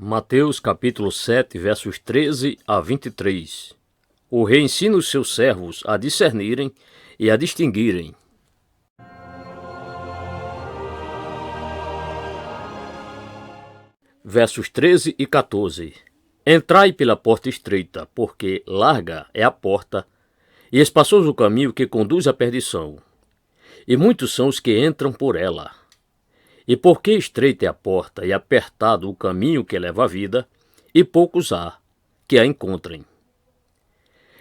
Mateus capítulo 7, versos 13 a 23. O rei ensina os seus servos a discernirem e a distinguirem. Versos 13 e 14. Entrai pela porta estreita, porque larga é a porta, e espaçoso o caminho que conduz à perdição, e muitos são os que entram por ela. E porque estreita é a porta e apertado o caminho que leva à vida, e poucos há que a encontrem.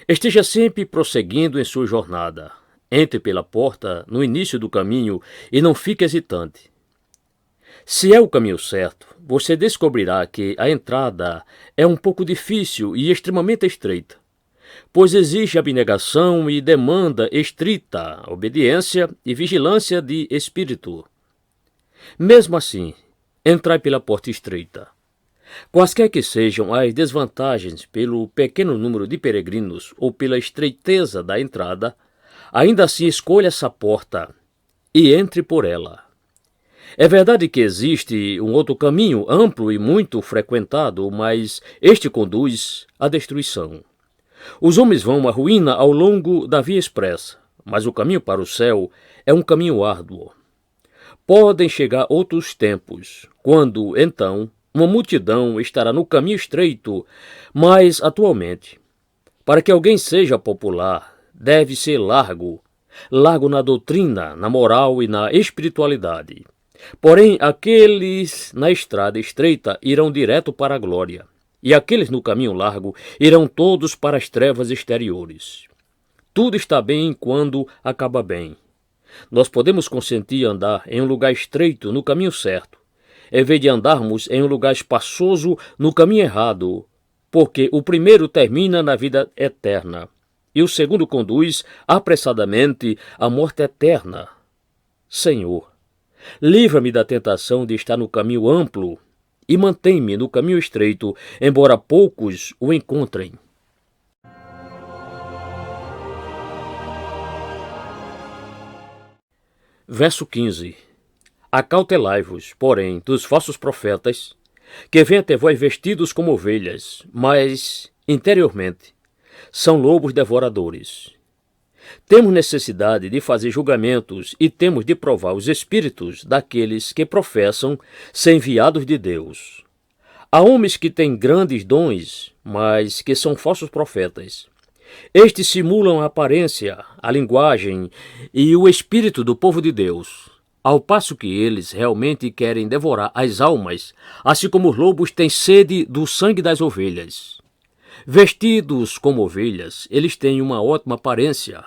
Esteja sempre prosseguindo em sua jornada. Entre pela porta no início do caminho e não fique hesitante. Se é o caminho certo, você descobrirá que a entrada é um pouco difícil e extremamente estreita, pois exige abnegação e demanda estrita, obediência e vigilância de espírito. Mesmo assim, entrai pela porta estreita. Quaisquer que sejam as desvantagens pelo pequeno número de peregrinos ou pela estreiteza da entrada, ainda assim escolha essa porta e entre por ela. É verdade que existe um outro caminho amplo e muito frequentado, mas este conduz à destruição. Os homens vão à ruína ao longo da via expressa, mas o caminho para o céu é um caminho árduo. Podem chegar outros tempos, quando, então, uma multidão estará no caminho estreito, mas, atualmente, para que alguém seja popular, deve ser largo na doutrina, na moral e na espiritualidade. Porém, aqueles na estrada estreita irão direto para a glória, e aqueles no caminho largo irão todos para as trevas exteriores. Tudo está bem quando acaba bem. Nós podemos consentir andar em um lugar estreito no caminho certo, em vez de andarmos em um lugar espaçoso no caminho errado, porque o primeiro termina na vida eterna, e o segundo conduz apressadamente à morte eterna. Senhor, livra-me da tentação de estar no caminho amplo e mantém-me no caminho estreito, embora poucos o encontrem. Verso 15. Acautelai-vos, porém, dos falsos profetas, que vêm até vós vestidos como ovelhas, mas, interiormente, são lobos devoradores. Temos necessidade de fazer julgamentos e temos de provar os espíritos daqueles que professam ser enviados de Deus. Há homens que têm grandes dons, mas que são falsos profetas. Estes simulam a aparência, a linguagem e o espírito do povo de Deus, ao passo que eles realmente querem devorar as almas, assim como os lobos têm sede do sangue das ovelhas. Vestidos como ovelhas, eles têm uma ótima aparência,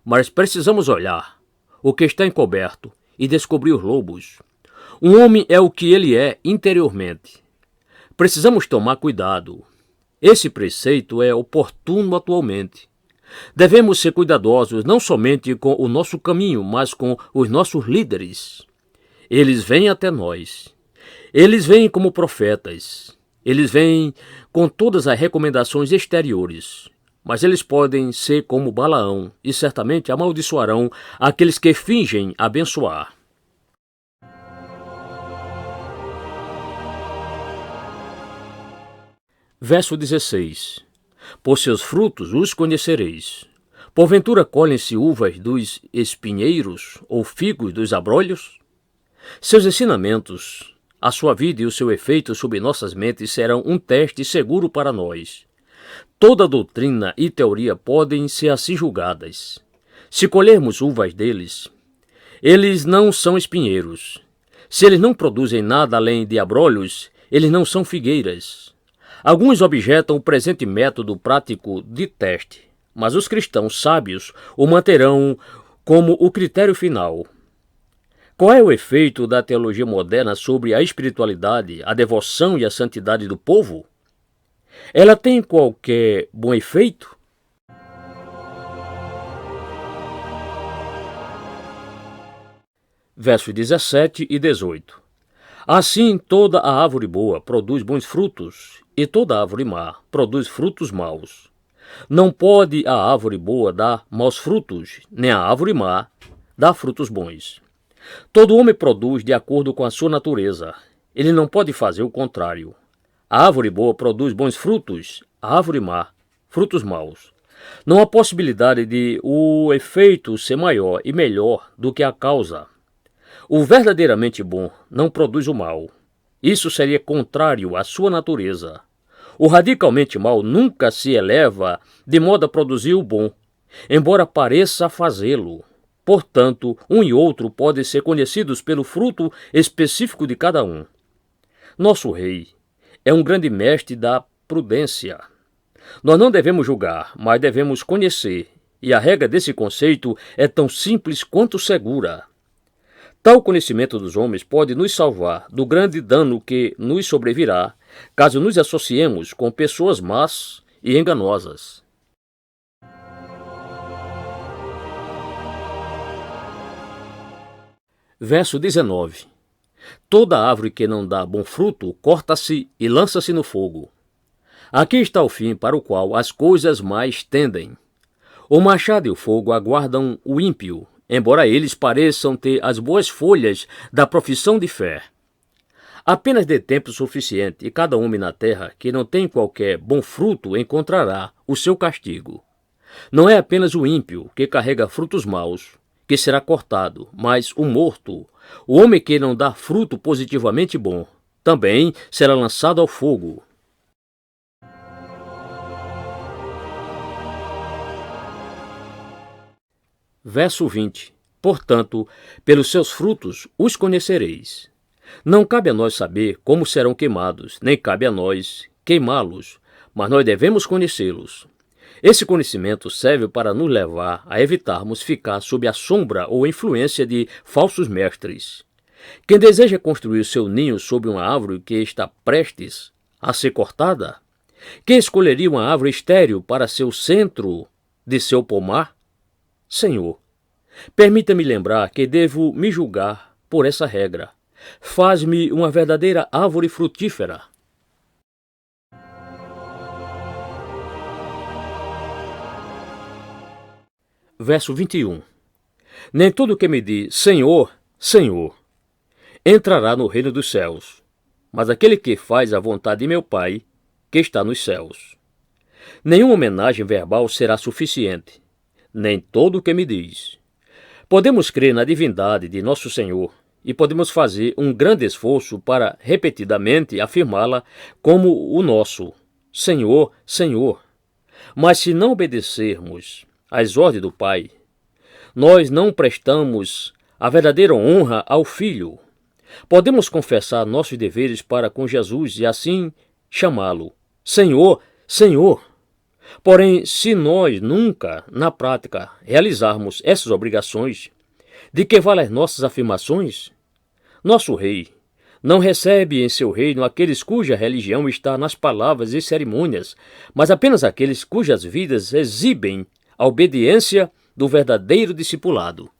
mas precisamos olhar o que está encoberto e descobrir os lobos. Um homem é o que ele é interiormente. Precisamos tomar cuidado. Esse preceito é oportuno atualmente. Devemos ser cuidadosos não somente com o nosso caminho, mas com os nossos líderes. Eles vêm até nós. Eles vêm como profetas. Eles vêm com todas as recomendações exteriores. Mas eles podem ser como Balaão e certamente amaldiçoarão aqueles que fingem abençoar. Verso 16. Por seus frutos os conhecereis. Porventura colhem-se uvas dos espinheiros ou figos dos abrolhos? Seus ensinamentos, a sua vida e o seu efeito sobre nossas mentes serão um teste seguro para nós. Toda doutrina e teoria podem ser assim julgadas. Se colhermos uvas deles, eles não são espinheiros. Se eles não produzem nada além de abrolhos, eles não são figueiras. Alguns objetam o presente método prático de teste, mas os cristãos sábios o manterão como o critério final. Qual é o efeito da teologia moderna sobre a espiritualidade, a devoção e a santidade do povo? Ela tem qualquer bom efeito? Versos 17 e 18. Assim toda a árvore boa produz bons frutos, e toda árvore má produz frutos maus. Não pode a árvore boa dar maus frutos, nem a árvore má dar frutos bons. Todo homem produz de acordo com a sua natureza. Ele não pode fazer o contrário. A árvore boa produz bons frutos, a árvore má, frutos maus. Não há possibilidade de o efeito ser maior e melhor do que a causa. O verdadeiramente bom não produz o mal. Isso seria contrário à sua natureza. O radicalmente mal nunca se eleva de modo a produzir o bom, embora pareça fazê-lo. Portanto, um e outro podem ser conhecidos pelo fruto específico de cada um. Nosso rei é um grande mestre da prudência. Nós não devemos julgar, mas devemos conhecer, e a regra desse conceito é tão simples quanto segura. Tal conhecimento dos homens pode nos salvar do grande dano que nos sobrevirá caso nos associemos com pessoas más e enganosas. Verso 19. Toda árvore que não dá bom fruto, corta-se e lança-se no fogo. Aqui está o fim para o qual as coisas mais tendem. O machado e o fogo aguardam o ímpio, embora eles pareçam ter as boas folhas da profissão de fé. Apenas dê tempo suficiente e cada homem na terra que não tem qualquer bom fruto encontrará o seu castigo. Não é apenas o ímpio que carrega frutos maus que será cortado, mas o morto, o homem que não dá fruto positivamente bom, também será lançado ao fogo. Verso 20. Portanto, pelos seus frutos os conhecereis. Não cabe a nós saber como serão queimados, nem cabe a nós queimá-los, mas nós devemos conhecê-los. Esse conhecimento serve para nos levar a evitarmos ficar sob a sombra ou influência de falsos mestres. Quem deseja construir seu ninho sob uma árvore que está prestes a ser cortada? Quem escolheria uma árvore estéril para ser o centro de seu pomar? Senhor, permita-me lembrar que devo me julgar por essa regra. Faz-me uma verdadeira árvore frutífera. Verso 21. Nem todo que me diz Senhor, Senhor, entrará no reino dos céus, mas aquele que faz a vontade de meu Pai, que está nos céus. Nenhuma homenagem verbal será suficiente, nem todo o que me diz. Podemos crer na divindade de nosso Senhor e podemos fazer um grande esforço para repetidamente afirmá-la como o nosso Senhor, Senhor. Mas se não obedecermos às ordens do Pai, nós não prestamos a verdadeira honra ao Filho. Podemos confessar nossos deveres para com Jesus e assim chamá-lo Senhor, Senhor. Porém, se nós nunca, na prática, realizarmos essas obrigações, de que valem as nossas afirmações? Nosso Rei não recebe em seu reino aqueles cuja religião está nas palavras e cerimônias, mas apenas aqueles cujas vidas exibem a obediência do verdadeiro discipulado.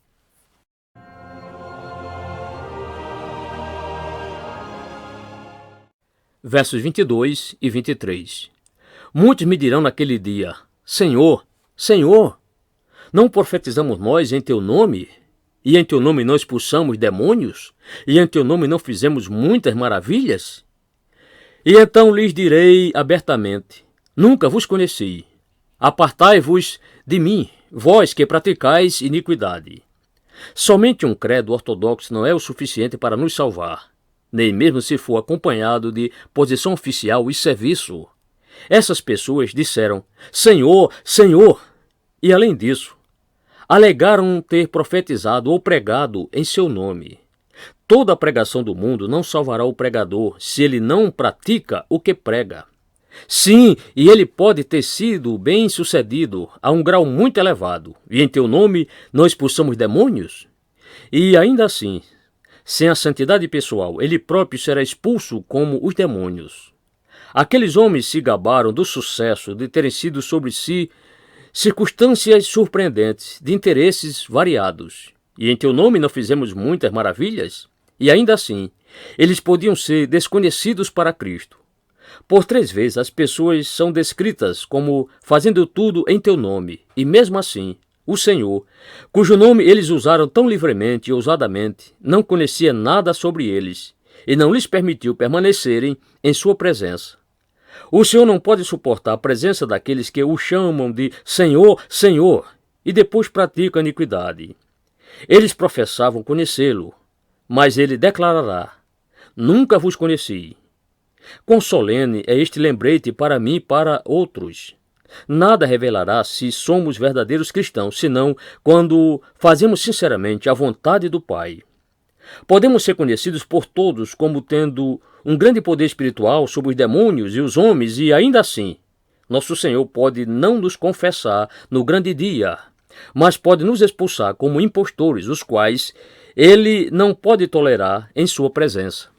Versos 22 e 23. Muitos me dirão naquele dia, Senhor, Senhor, não profetizamos nós em teu nome? E em teu nome não expulsamos demônios? E em teu nome não fizemos muitas maravilhas? E então lhes direi abertamente, nunca vos conheci. Apartai-vos de mim, vós que praticais iniquidade. Somente um credo ortodoxo não é o suficiente para nos salvar, nem mesmo se for acompanhado de posição oficial e serviço. Essas pessoas disseram, Senhor, Senhor, e além disso, alegaram ter profetizado ou pregado em seu nome. Toda a pregação do mundo não salvará o pregador se ele não pratica o que prega. Sim, e ele pode ter sido bem-sucedido a um grau muito elevado, e em teu nome não expulsamos demônios? E ainda assim, sem a santidade pessoal, ele próprio será expulso como os demônios. Aqueles homens se gabaram do sucesso de terem sido sobre si circunstâncias surpreendentes, de interesses variados. E em teu nome não fizemos muitas maravilhas? E ainda assim, eles podiam ser desconhecidos para Cristo. Por 3 vezes as pessoas são descritas como fazendo tudo em teu nome, e mesmo assim, o Senhor, cujo nome eles usaram tão livremente e ousadamente, não conhecia nada sobre eles, e não lhes permitiu permanecerem em sua presença. O Senhor não pode suportar a presença daqueles que o chamam de Senhor, Senhor, e depois praticam a iniquidade. Eles professavam conhecê-lo, mas ele declarará: Nunca vos conheci. Quão solene é este lembrete para mim e para outros. Nada revelará se somos verdadeiros cristãos, senão quando fazemos sinceramente a vontade do Pai. Podemos ser conhecidos por todos como tendo um grande poder espiritual sobre os demônios e os homens, e ainda assim, nosso Senhor pode não nos confessar no grande dia, mas pode nos expulsar como impostores, os quais Ele não pode tolerar em sua presença.